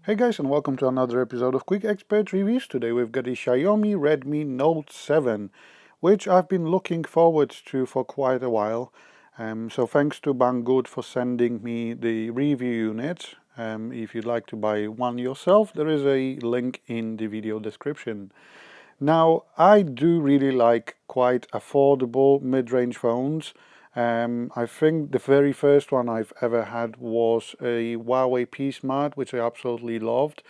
Hey guys, and welcome to another episode of Quick Expert Reviews. Today we've got the Xiaomi Redmi Note 7, which I've been looking forward to for quite a while. So thanks to Banggood for sending me the review unit. If you'd like to buy one yourself, there is a link in the video description. Now, I do really like quite affordable mid-range phones. I think the very first one I've ever had was a Huawei P Smart, which I absolutely loved.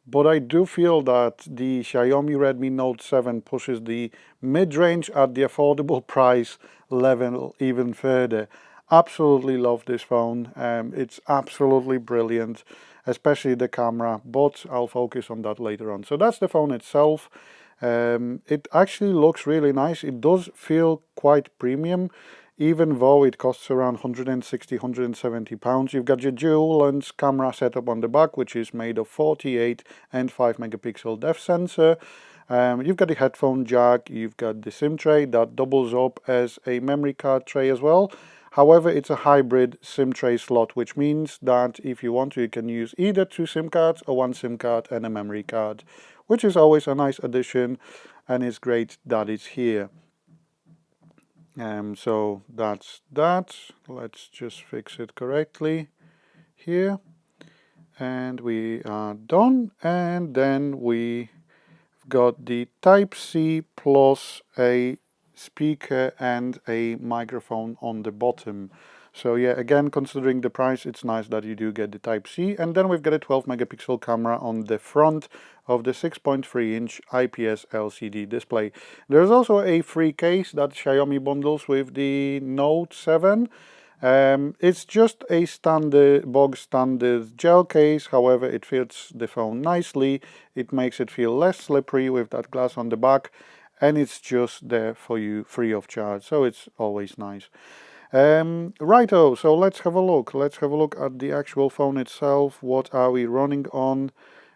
But I do feel that the Xiaomi Redmi Note 7 pushes the mid-range at the affordable price level even further. Absolutely love this phone. It's absolutely brilliant, especially the camera, but I'll focus on that later on. So that's the phone itself. It actually looks really nice. It does feel quite premium, even though it costs around 160, 170 pounds. You've got your dual lens camera setup on the back, which is made of 48 and 5 megapixel depth sensor. You've got the headphone jack, you've got the SIM tray that doubles up as a memory card tray as well. However, it's a hybrid SIM tray slot, which means that if you want to, you can use either 2 SIM cards or 1 SIM card and a memory card, which is always a nice addition, and it's great that it's here. So that's that. Let's just fix it correctly here. And we are done. And then we got the Type-C plus a speaker and a microphone on the bottom. So yeah, again, considering the price, it's nice that you do get the Type-C. And then we've got a 12 megapixel camera on the front of the 6.3-inch IPS LCD display. There's also a free case that Xiaomi bundles with the Note 7. It's just a bog standard gel case, however it fits the phone nicely. It makes it feel less slippery with that glass on the back, and it's just there for you free of charge, so it's always nice. Righto, so let's have a look. Let's have a look at the actual phone itself. What are we running on?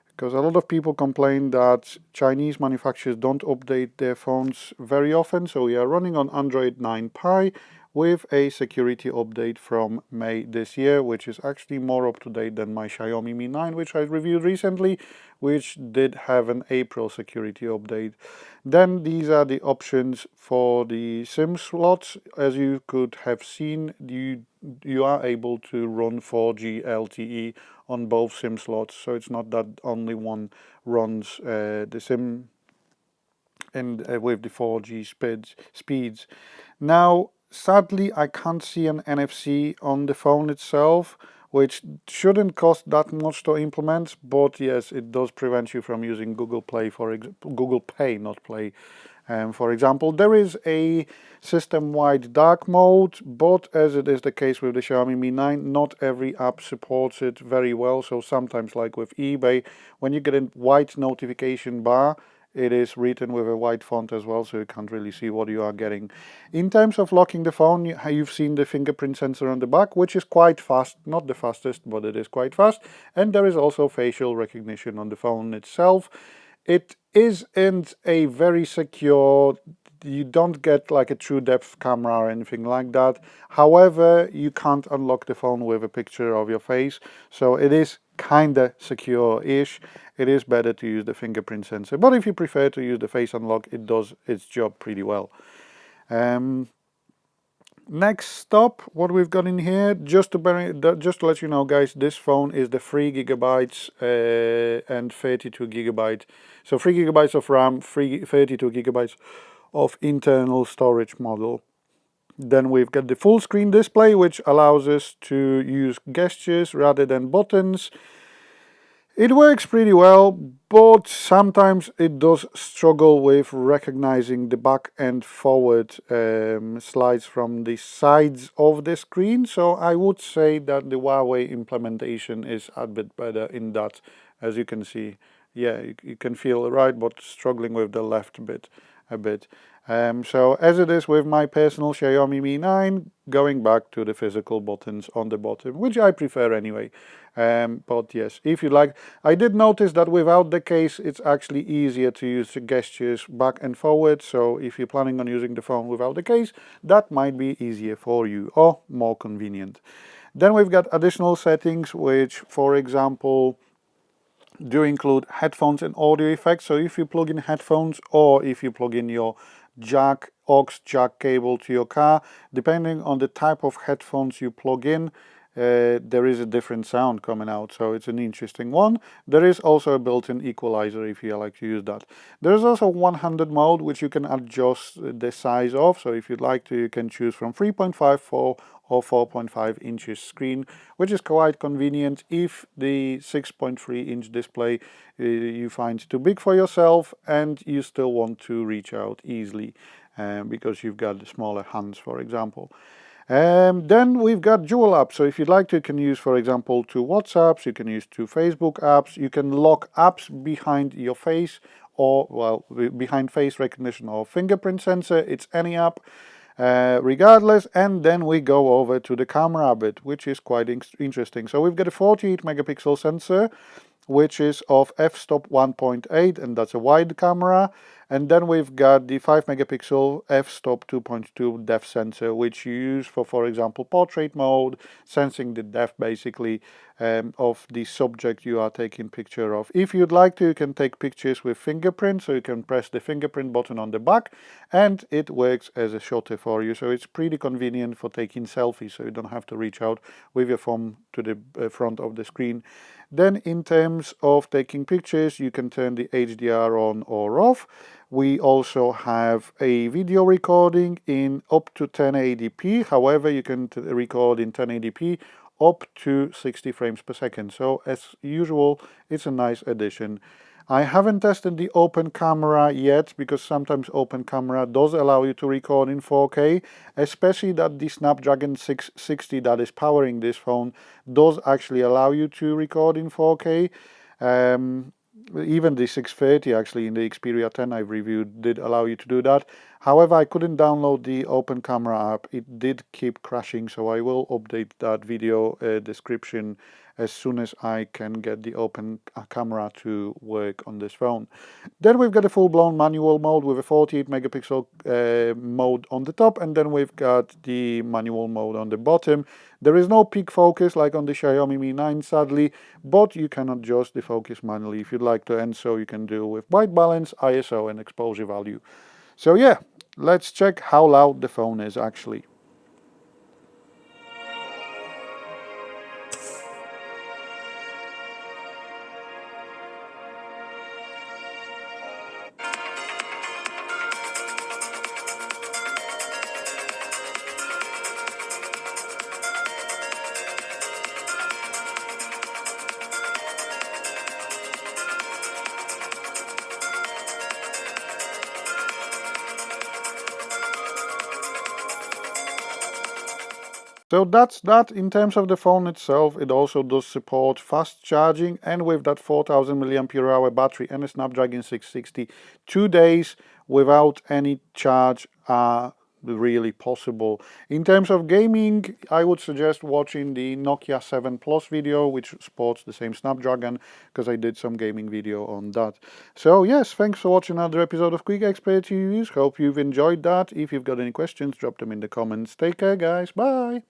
Because a lot of people complain that Chinese manufacturers don't update their phones very often, so we are running on Android 9 Pie with a security update from May this year, which is actually more up to date than my Xiaomi Mi 9, which I reviewed recently, which did have an April security update. Then these are the options for the SIM slots. As you could have seen, you are able to run 4G LTE on both SIM slots, so it's not that only one runs the SIM and with the 4G speeds. Now, sadly, I can't see an NFC on the phone itself, which shouldn't cost that much to implement, but yes, it does prevent you from using Google Play, Google Pay, not Play. For example, there is a system-wide dark mode, but as it is the case with the Xiaomi Mi 9, not every app supports it very well. So sometimes, like with eBay, when you get a white notification bar, it is written with a white font as well, so you can't really see what you are getting. In terms of locking the phone, you've seen the fingerprint sensor on the back, which is quite fast, not the fastest, but it is quite fast. And there is also facial recognition on the phone itself. It isn't a very secure, you don't get like a true depth camera or anything like that. However, you can't unlock the phone with a picture of your face, so it is kinda secure-ish. It is better to use the fingerprint sensor, but if you prefer to use the face unlock, it does its job pretty well. Next stop, what we've got in here, just to let you know, guys, this phone is the 3 gigabytes and 32 gigabyte. So 3 gigabytes of RAM, 32 gigabytes of internal storage model. Then we've got the full screen display, which allows us to use gestures rather than buttons. It works pretty well, but sometimes it does struggle with recognizing the back and forward slides from the sides of the screen. So I would say that the Huawei implementation is a bit better in that. As you can see, yeah, you can feel it right, but struggling with the left bit a bit. So as it is with my personal Xiaomi Mi 9, going back to the physical buttons on the bottom, which I prefer anyway. But yes, if you like, I did notice that without the case, it's actually easier to use the gestures back and forward. So if you're planning on using the phone without the case, that might be easier for you or more convenient. Then we've got additional settings, which, for example, do include headphones and audio effects. So if you plug in headphones or if you plug in your aux jack cable to your car, depending on the type of headphones you plug in, there is a different sound coming out, so it's an interesting one. There is also a built-in equalizer if you like to use that. There is also 100 mode, which you can adjust the size of. So if you'd like to, you can choose from 3.5, 4 or 4.5 inches screen, which is quite convenient if the 6.3-inch display you find too big for yourself and you still want to reach out easily because you've got smaller hands, for example. Then we've got dual apps. So if you'd like to, you can use, for example, 2 WhatsApps, you can use 2 Facebook apps, you can lock apps behind your face or, well, behind face recognition or fingerprint sensor. It's any app, regardless. And then we go over to the camera bit, which is quite interesting. So we've got a 48 megapixel sensor, which is of f-stop 1.8, and that's a wide camera. And then we've got the 5 megapixel f-stop 2.2 depth sensor, which you use for example, portrait mode, sensing the depth basically of the subject you are taking picture of. If you'd like to, you can take pictures with fingerprint, so you can press the fingerprint button on the back and it works as a shutter for you. So it's pretty convenient for taking selfies, so you don't have to reach out with your phone to the front of the screen. Then in terms of taking pictures, you can turn the HDR on or off. We also have a video recording in up to 1080p. However, you can record in 1080p up to 60 frames per second. So as usual, it's a nice addition. I haven't tested the open camera yet because sometimes open camera does allow you to record in 4K, especially that the Snapdragon 660 that is powering this phone does actually allow you to record in 4K. Even the 630 actually in the Xperia 10 I've reviewed did allow you to do that. However, I couldn't download the open camera app. It did keep crashing, so I will update that video description as soon as I can get the open camera to work on this phone. Then we've got a full-blown manual mode with a 48 megapixel mode on the top, and then we've got the manual mode on the bottom. There is no peak focus like on the Xiaomi Mi 9 sadly, but you can adjust the focus manually if you'd like to, and so you can do with white balance, ISO and exposure value. So yeah, let's check how loud the phone is actually. So that's that. In terms of the phone itself, it also does support fast charging, and with that 4000 mAh battery and a Snapdragon 660, 2 days without any charge are really possible. In terms of gaming, I would suggest watching the Nokia 7 Plus video, which supports the same Snapdragon, because I did some gaming video on that. So yes, thanks for watching another episode of Quick Expert Reviews. Hope you've enjoyed that. If you've got any questions, drop them in the comments. Take care, guys. Bye.